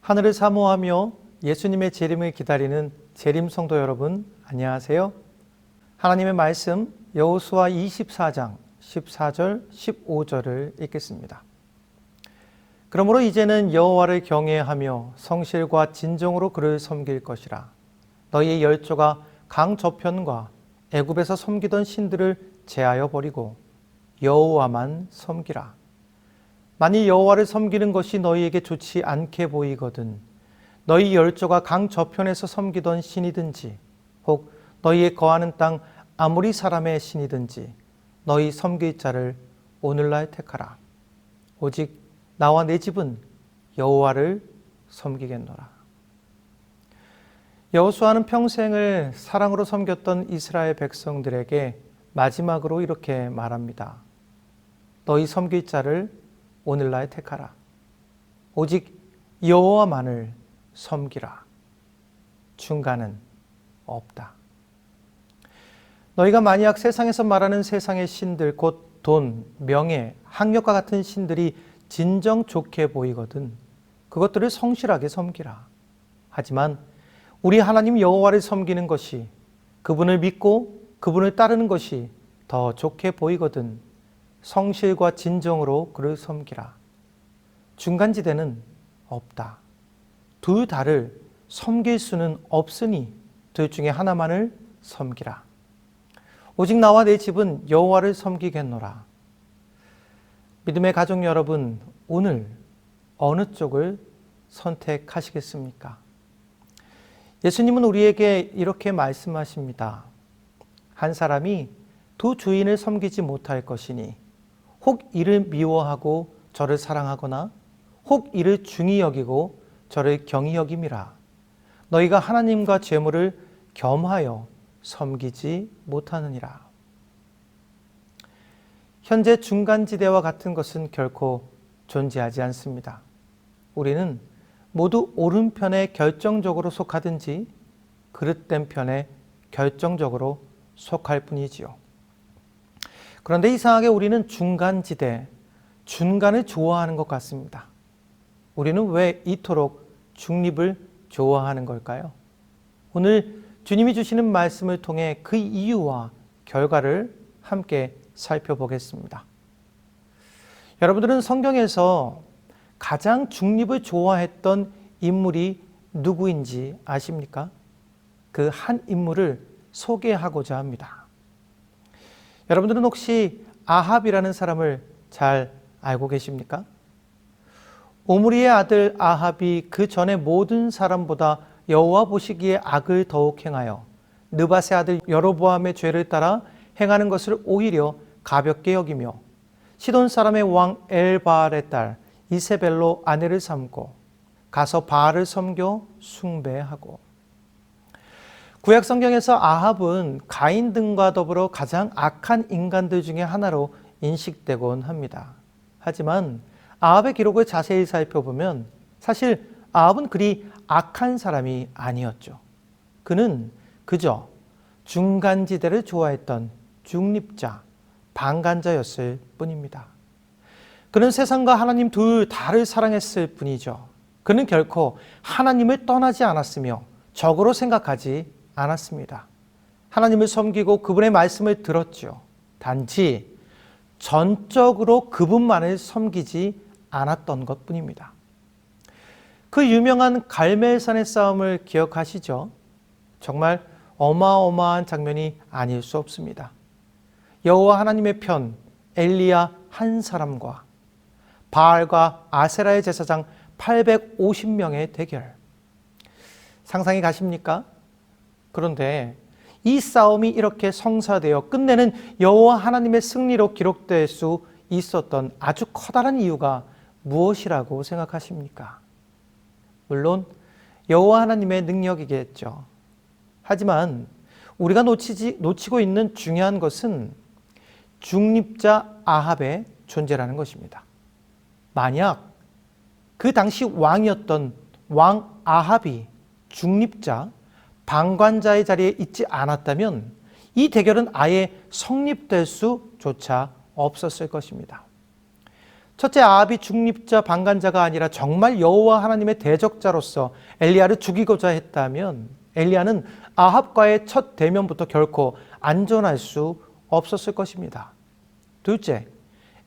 하늘을 사모하며 예수님의 재림을 기다리는 재림 성도 여러분, 안녕하세요. 하나님의 말씀 여호수아 24장 14절 15절을 읽겠습니다. 그러므로 이제는 여호와를 경외하며 성실과 진정으로 그를 섬길 것이라. 너희의 열조가 강 저편과 애굽에서 섬기던 신들을 제하여 버리고 여호와만 섬기라. 만일 여호와를 섬기는 것이 너희에게 좋지 않게 보이거든 너희 열조가 강 저편에서 섬기던 신이든지 혹 너희의 거하는 땅 아무리 사람의 신이든지 너희 섬길 자를 오늘날 택하라. 오직 나와 내 집은 여호와를 섬기겠노라. 여호수아는 평생을 사랑으로 섬겼던 이스라엘 백성들에게 마지막으로 이렇게 말합니다. 너희 섬길 자를 오늘날 택하라. 오직 여호와만을 섬기라. 중간은 없다. 너희가 만약 세상에서 말하는 세상의 신들, 곧 돈, 명예, 학력과 같은 신들이 진정 좋게 보이거든 그것들을 성실하게 섬기라. 하지만 우리 하나님 여호와를 섬기는 것이, 그분을 믿고 그분을 따르는 것이 더 좋게 보이거든 성실과 진정으로 그를 섬기라. 중간지대는 없다. 둘 다를 섬길 수는 없으니 둘 중에 하나만을 섬기라. 오직 나와 내 집은 여호와를 섬기겠노라. 믿음의 가족 여러분, 오늘 어느 쪽을 선택하시겠습니까? 예수님은 우리에게 이렇게 말씀하십니다. 한 사람이 두 주인을 섬기지 못할 것이니 혹 이를 미워하고 저를 사랑하거나 혹 이를 중히 여기고 저를 경히 여김이라. 너희가 하나님과 재물을 겸하여 섬기지 못하느니라. 현재 중간지대와 같은 것은 결코 존재하지 않습니다. 우리는 모두 오른편에 결정적으로 속하든지 그릇된 편에 결정적으로 속할 뿐이지요. 그런데 이상하게 우리는 중간지대, 중간을 좋아하는 것 같습니다. 우리는 왜 이토록 중립을 좋아하는 걸까요? 오늘 주님이 주시는 말씀을 통해 그 이유와 결과를 함께 살펴보겠습니다. 여러분들은 성경에서 가장 중립을 좋아했던 인물이 누구인지 아십니까? 그 한 인물을 소개하고자 합니다. 여러분들은 혹시 아합이라는 사람을 잘 알고 계십니까? 오므리의 아들 아합이 그 전에 모든 사람보다 여호와 보시기에 악을 더욱 행하여 느밧의 아들 여로보암의 죄를 따라 행하는 것을 오히려 가볍게 여기며 시돈 사람의 왕 엘바알의 딸 이세벨로 아내를 삼고 가서 바알을 섬겨 숭배하고. 구약 성경에서 아합은 가인 등과 더불어 가장 악한 인간들 중에 하나로 인식되곤 합니다. 하지만 아합의 기록을 자세히 살펴보면 사실 아합은 그리 악한 사람이 아니었죠. 그는 그저 중간지대를 좋아했던 중립자, 방관자였을 뿐입니다. 그는 세상과 하나님 둘 다를 사랑했을 뿐이죠. 그는 결코 하나님을 떠나지 않았으며 적으로 생각하지 않았습니다. 하나님을 섬기고 그분의 말씀을 들었죠. 단지 전적으로 그분만을 섬기지 않았던 것뿐입니다. 그 유명한 갈멜산의 싸움을 기억하시죠? 정말 어마어마한 장면이 아닐 수 없습니다. 여호와 하나님의 편 엘리야 한 사람과 바알과 아세라의 제사장 850명의 대결. 상상이 가십니까? 그런데 이 싸움이 이렇게 성사되어 끝내는 여호와 하나님의 승리로 기록될 수 있었던 아주 커다란 이유가 무엇이라고 생각하십니까? 물론 여호와 하나님의 능력이겠죠. 하지만 우리가 놓치고 있는 중요한 것은 중립자 아합의 존재라는 것입니다. 만약 그 당시 왕이었던 왕 아합이 중립자, 방관자의 자리에 있지 않았다면 이 대결은 아예 성립될 수조차 없었을 것입니다. 첫째, 아합이 중립자, 방관자가 아니라 정말 여호와 하나님의 대적자로서 엘리야를 죽이고자 했다면 엘리야는 아합과의 첫 대면부터 결코 안전할 수 없었을 것입니다. 둘째,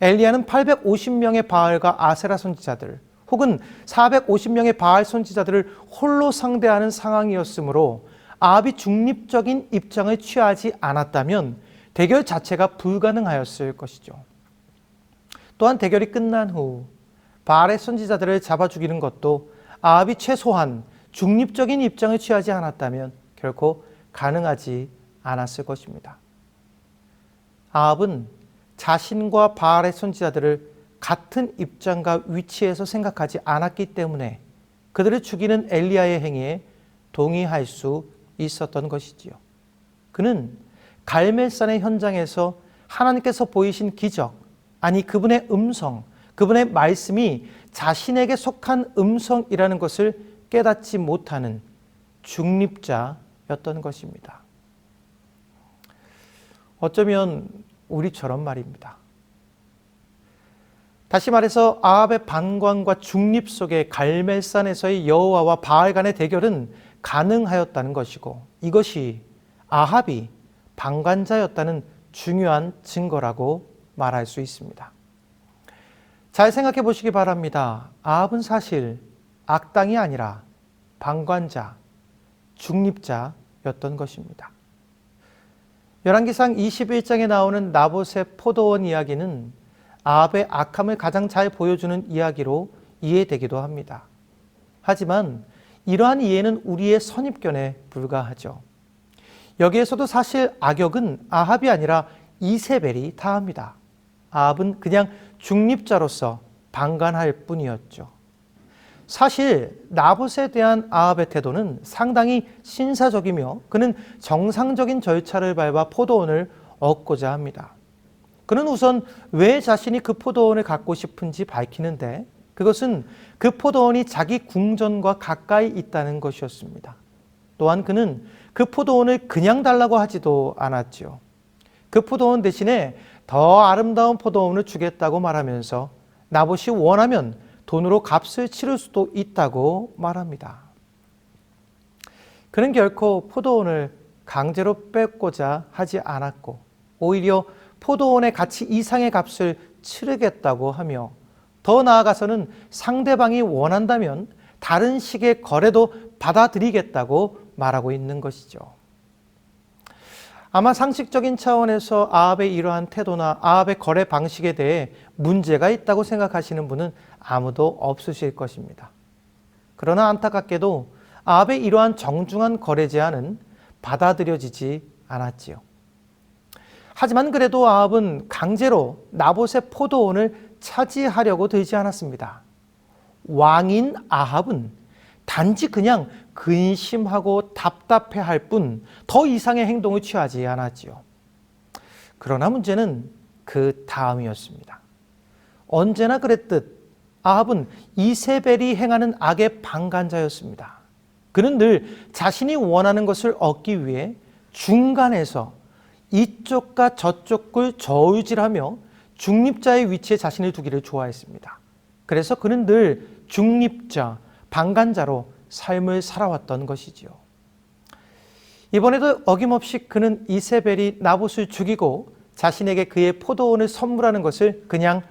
엘리야는 850명의 바알과 아세라 선지자들 혹은 450명의 바알 선지자들을 홀로 상대하는 상황이었으므로 아합이 중립적인 입장을 취하지 않았다면 대결 자체가 불가능하였을 것이죠. 또한 대결이 끝난 후 바알의 선지자들을 잡아 죽이는 것도 아합이 최소한 중립적인 입장을 취하지 않았다면 결코 가능하지 않았을 것입니다. 아합은 자신과 바알의 선지자들을 같은 입장과 위치에서 생각하지 않았기 때문에 그들을 죽이는 엘리야의 행위에 동의할 수 있었던 것이지요. 그는 갈멜산의 현장에서 하나님께서 보이신 기적, 아니 그분의 음성, 그분의 말씀이 자신에게 속한 음성이라는 것을 깨닫지 못하는 중립자였던 것입니다. 어쩌면 우리처럼 말입니다. 다시 말해서 아합의 방관과 중립 속의 갈멜산에서의 여호와와 바알 간의 대결은 가능하였다는 것이고 이것이 아합이 방관자였다는 중요한 증거라고 말할 수 있습니다. 잘 생각해 보시기 바랍니다. 아합은 사실 악당이 아니라 방관자, 중립자였던 것입니다. 열왕기상 21장에 나오는 나봇의 포도원 이야기는 아합의 악함을 가장 잘 보여주는 이야기로 이해되기도 합니다. 하지만 이러한 이해는 우리의 선입견에 불과하죠. 여기에서도 사실 악역은 아합이 아니라 이세벨이 다합니다. 아합은 그냥 중립자로서 방관할 뿐이었죠. 사실 나봇에 대한 아합의 태도는 상당히 신사적이며 그는 정상적인 절차를 밟아 포도원을 얻고자 합니다. 그는 우선 왜 자신이 그 포도원을 갖고 싶은지 밝히는데 그것은 그 포도원이 자기 궁전과 가까이 있다는 것이었습니다. 또한 그는 그 포도원을 그냥 달라고 하지도 않았죠. 그 포도원 대신에 더 아름다운 포도원을 주겠다고 말하면서 나봇이 원하면 돈으로 값을 치를 수도 있다고 말합니다. 그는 결코 포도원을 강제로 뺏고자 하지 않았고 오히려 포도원의 가치 이상의 값을 치르겠다고 하며 더 나아가서는 상대방이 원한다면 다른 식의 거래도 받아들이겠다고 말하고 있는 것이죠. 아마 상식적인 차원에서 아합의 이러한 태도나 아합의 거래 방식에 대해 문제가 있다고 생각하시는 분은 아무도 없으실 것입니다. 그러나 안타깝게도 아합의 이러한 정중한 거래 제안은 받아들여지지 않았지요. 하지만 그래도 아합은 강제로 나봇의 포도원을 차지하려고 들지 않았습니다. 왕인 아합은 단지 그냥 근심하고 답답해할 뿐 더 이상의 행동을 취하지 않았지요. 그러나 문제는 그 다음이었습니다. 언제나 그랬듯 아합은 이세벨이 행하는 악의 방관자였습니다. 그는 늘 자신이 원하는 것을 얻기 위해 중간에서 이쪽과 저쪽을 저울질하며 중립자의 위치에 자신을 두기를 좋아했습니다. 그래서 그는 늘 중립자, 방관자로 삶을 살아왔던 것이지요. 이번에도 어김없이 그는 이세벨이 나봇을 죽이고 자신에게 그의 포도원을 선물하는 것을 그냥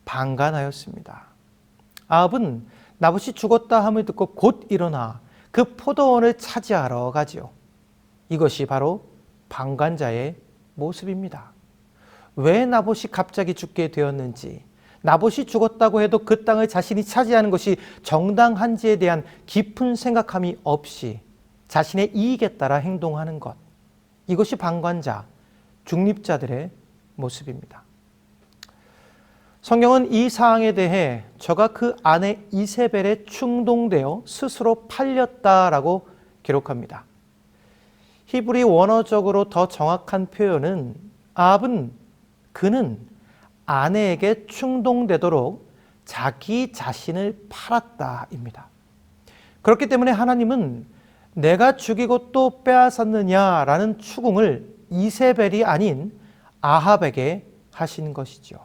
방관하였습니다. 아합은 나봇이 죽었다 함을 듣고 곧 일어나 그 포도원을 차지하러 가지요. 이것이 바로 방관자의 모습입니다. 왜 나봇이 갑자기 죽게 되었는지, 나봇이 죽었다고 해도 그 땅을 자신이 차지하는 것이 정당한지에 대한 깊은 생각함이 없이 자신의 이익에 따라 행동하는 것, 이것이 방관자, 중립자들의 모습입니다. 성경은 이 사항에 대해 저가 그 아내 이세벨에 충동되어 스스로 팔렸다라고 기록합니다. 히브리 원어적으로 더 정확한 표현은 아합은 그는 아내에게 충동되도록 자기 자신을 팔았다입니다. 그렇기 때문에 하나님은 내가 죽이고 또 빼앗았느냐라는 추궁을 이세벨이 아닌 아합에게 하신 것이죠.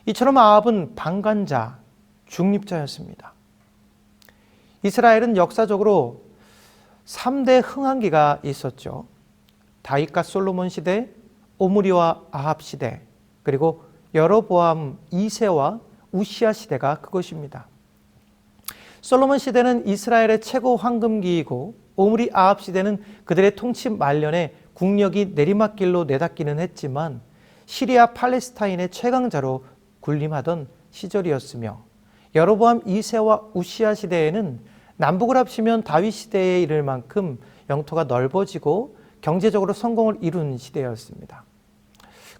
이처럼 아합은 방관자, 중립자였습니다. 이스라엘은 역사적으로 3대 흥한기가 있었죠. 다윗과 솔로몬 시대, 오므리와 아합 시대, 그리고 여로보암 2세와 우시아 시대가 그것입니다. 솔로몬 시대는 이스라엘의 최고 황금기이고 오므리 아합 시대는 그들의 통치 말년에 국력이 내리막길로 내닫기는 했지만 시리아 팔레스타인의 최강자로 군림하던 시절이었으며 여로보암 2세와 우시아 시대에는 남북을 합치면 다윗 시대에 이를 만큼 영토가 넓어지고 경제적으로 성공을 이룬 시대였습니다.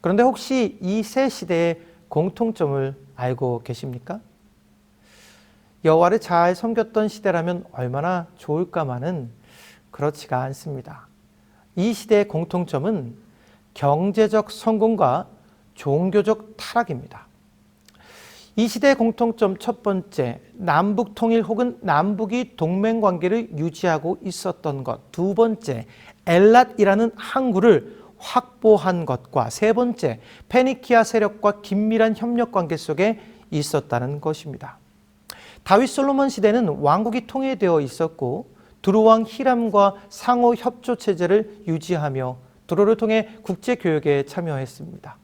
그런데 혹시 이 세 시대의 공통점을 알고 계십니까? 여호와를 잘 섬겼던 시대라면 얼마나 좋을까마는 그렇지가 않습니다. 이 시대의 공통점은 경제적 성공과 종교적 타락입니다. 이 시대의 공통점 첫 번째, 남북 통일 혹은 남북이 동맹 관계를 유지하고 있었던 것. 두 번째, 엘랏이라는 항구를 확보한 것과 세 번째, 페니키아 세력과 긴밀한 협력 관계 속에 있었다는 것입니다. 다윗 솔로몬 시대는 왕국이 통일되어 있었고 두로왕 히람과 상호 협조 체제를 유지하며 두로를 통해 국제 교역에 참여했습니다.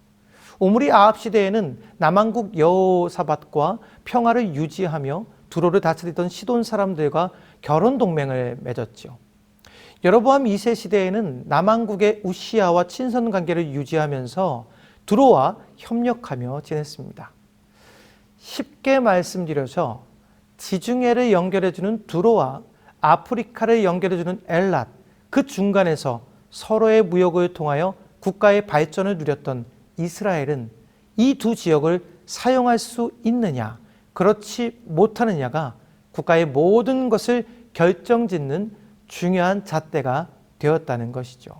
오므리 아합 시대에는 남왕국 여호사밧과 평화를 유지하며 두로를 다스리던 시돈 사람들과 결혼 동맹을 맺었죠. 여로보암 2세 시대에는 남왕국의 우시아와 친선 관계를 유지하면서 두로와 협력하며 지냈습니다. 쉽게 말씀드려서 지중해를 연결해주는 두로와 아프리카를 연결해주는 엘랏, 그 중간에서 서로의 무역을 통하여 국가의 발전을 누렸던 이스라엘은 이 두 지역을 사용할 수 있느냐, 그렇지 못하느냐가 국가의 모든 것을 결정짓는 중요한 잣대가 되었다는 것이죠.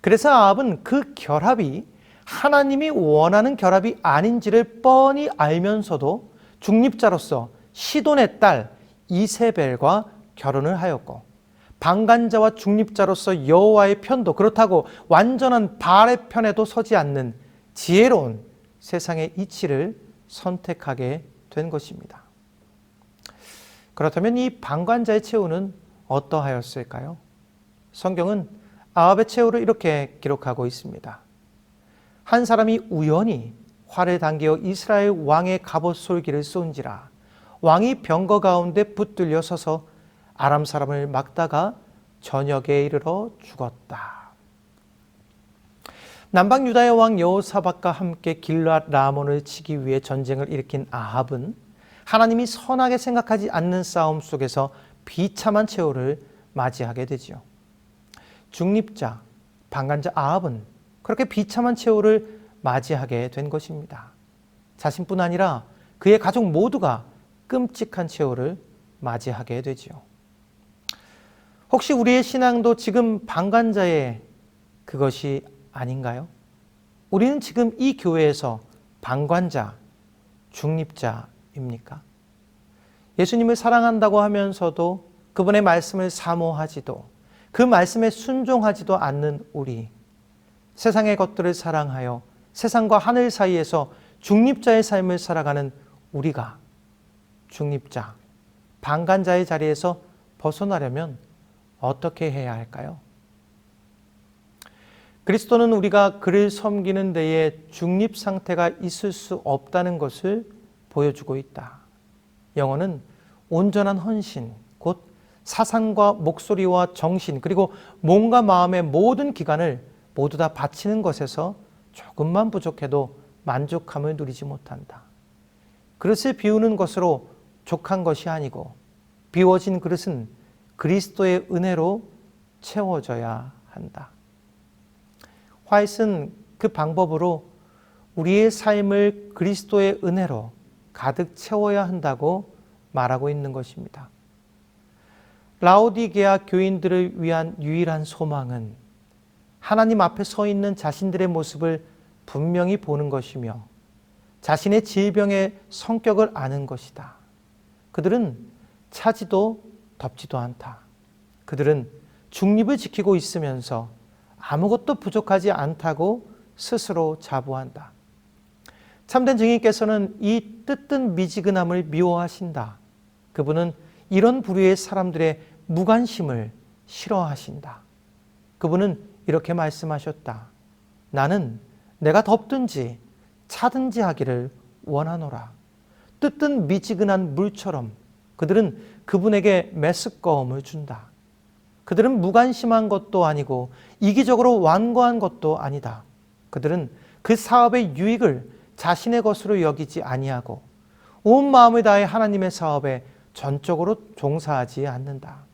그래서 아합은 그 결합이 하나님이 원하는 결합이 아닌지를 뻔히 알면서도 중립자로서 시돈의 딸 이세벨과 결혼을 하였고 방관자와 중립자로서 여호와의 편도, 그렇다고 완전한 바알의 편에도 서지 않는 지혜로운 세상의 이치를 선택하게 된 것입니다. 그렇다면 이 방관자의 최후는 어떠하였을까요? 성경은 아합의 최후를 이렇게 기록하고 있습니다. 한 사람이 우연히 활을 당겨 이스라엘 왕의 갑옷 솔기를 쏜지라 왕이 병거 가운데 붙들려 서서 아람 사람을 막다가 저녁에 이르러 죽었다. 남방 유다의 왕 여호사밧과 함께 길앗 라몬을 치기 위해 전쟁을 일으킨 아합은 하나님이 선하게 생각하지 않는 싸움 속에서 비참한 최후를 맞이하게 되지요. 중립자, 방관자 아합은 그렇게 비참한 최후를 맞이하게 된 것입니다. 자신뿐 아니라 그의 가족 모두가 끔찍한 최후를 맞이하게 되지요. 혹시 우리의 신앙도 지금 방관자의 그것이 아닌가요? 우리는 지금 이 교회에서 방관자, 중립자입니까? 예수님을 사랑한다고 하면서도 그분의 말씀을 사모하지도 그 말씀에 순종하지도 않는 우리, 세상의 것들을 사랑하여 세상과 하늘 사이에서 중립자의 삶을 살아가는 우리가 중립자, 방관자의 자리에서 벗어나려면 어떻게 해야 할까요? 그리스도는 우리가 그를 섬기는 데에 중립 상태가 있을 수 없다는 것을 보여주고 있다. 영어는 온전한 헌신, 곧 사상과 목소리와 정신, 그리고 몸과 마음의 모든 기관을 모두 다 바치는 것에서 조금만 부족해도 만족함을 누리지 못한다. 그릇을 비우는 것으로 족한 것이 아니고 비워진 그릇은 그리스도의 은혜로 채워져야 한다. 화이트는 그 방법으로 우리의 삶을 그리스도의 은혜로 가득 채워야 한다고 말하고 있는 것입니다. 라오디게아 교인들을 위한 유일한 소망은 하나님 앞에 서 있는 자신들의 모습을 분명히 보는 것이며 자신의 질병의 성격을 아는 것이다. 그들은 차지도 덥지도 않다. 그들은 중립을 지키고 있으면서 아무것도 부족하지 않다고 스스로 자부한다. 참된 증인께서는 이 뜨뜻 미지근함을 미워하신다. 그분은 이런 부류의 사람들의 무관심을 싫어하신다. 그분은 이렇게 말씀하셨다. 나는 내가 덥든지 차든지 하기를 원하노라. 뜨뜻 미지근한 물처럼 그들은 그분에게 메스꺼움을 준다. 그들은 무관심한 것도 아니고 이기적으로 완고한 것도 아니다. 그들은 그 사업의 유익을 자신의 것으로 여기지 아니하고 온 마음을 다해 하나님의 사업에 전적으로 종사하지 않는다.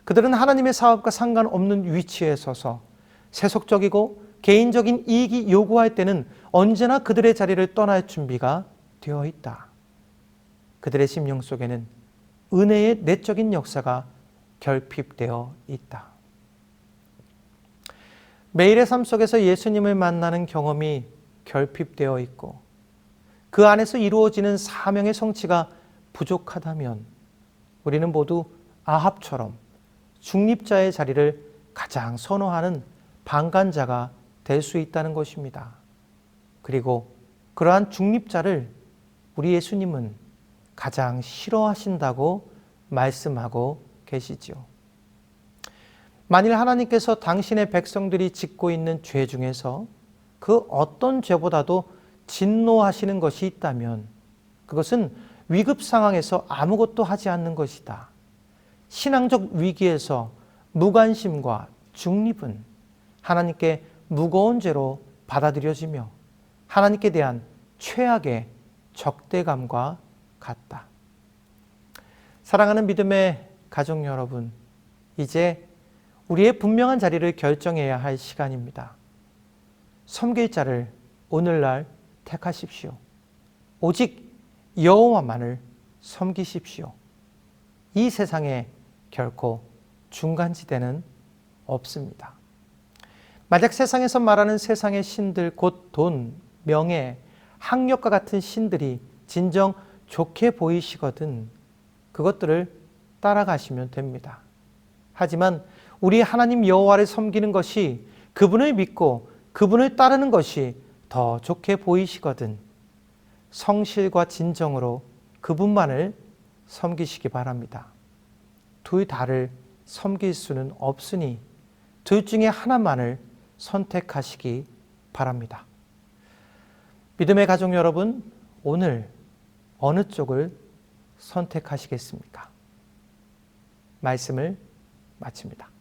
그들은 하나님의 사업과 상관없는 위치에 서서 세속적이고 개인적인 이익이 요구할 때는 언제나 그들의 자리를 떠날 준비가 되어 있다. 그들의 심령 속에는 은혜의 내적인 역사가 결핍되어 있다. 매일의 삶 속에서 예수님을 만나는 경험이 결핍되어 있고 그 안에서 이루어지는 사명의 성취가 부족하다면 우리는 모두 아합처럼 중립자의 자리를 가장 선호하는 방관자가 될 수 있다는 것입니다. 그리고 그러한 중립자를 우리 예수님은 가장 싫어하신다고 말씀하고 계시죠. 만일 하나님께서 당신의 백성들이 짓고 있는 죄 중에서 그 어떤 죄보다도 진노하시는 것이 있다면 그것은 위급 상황에서 아무것도 하지 않는 것이다. 신앙적 위기에서 무관심과 중립은 하나님께 무거운 죄로 받아들여지며 하나님께 대한 최악의 적대감과 같다. 사랑하는 믿음의 가족 여러분, 이제 우리의 분명한 자리를 결정해야 할 시간입니다. 섬길 자를 오늘날 택하십시오. 오직 여호와만을 섬기십시오. 이 세상에 결코 중간지대는 없습니다. 만약 세상에서 말하는 세상의 신들, 곧 돈, 명예, 학력과 같은 신들이 진정 좋게 보이시거든 그것들을 따라가시면 됩니다. 하지만 우리 하나님 여호와를 섬기는 것이, 그분을 믿고 그분을 따르는 것이 더 좋게 보이시거든 성실과 진정으로 그분만을 섬기시기 바랍니다. 둘 다를 섬길 수는 없으니 둘 중에 하나만을 선택하시기 바랍니다. 믿음의 가족 여러분, 오늘 어느 쪽을 선택하시겠습니까? 말씀을 마칩니다.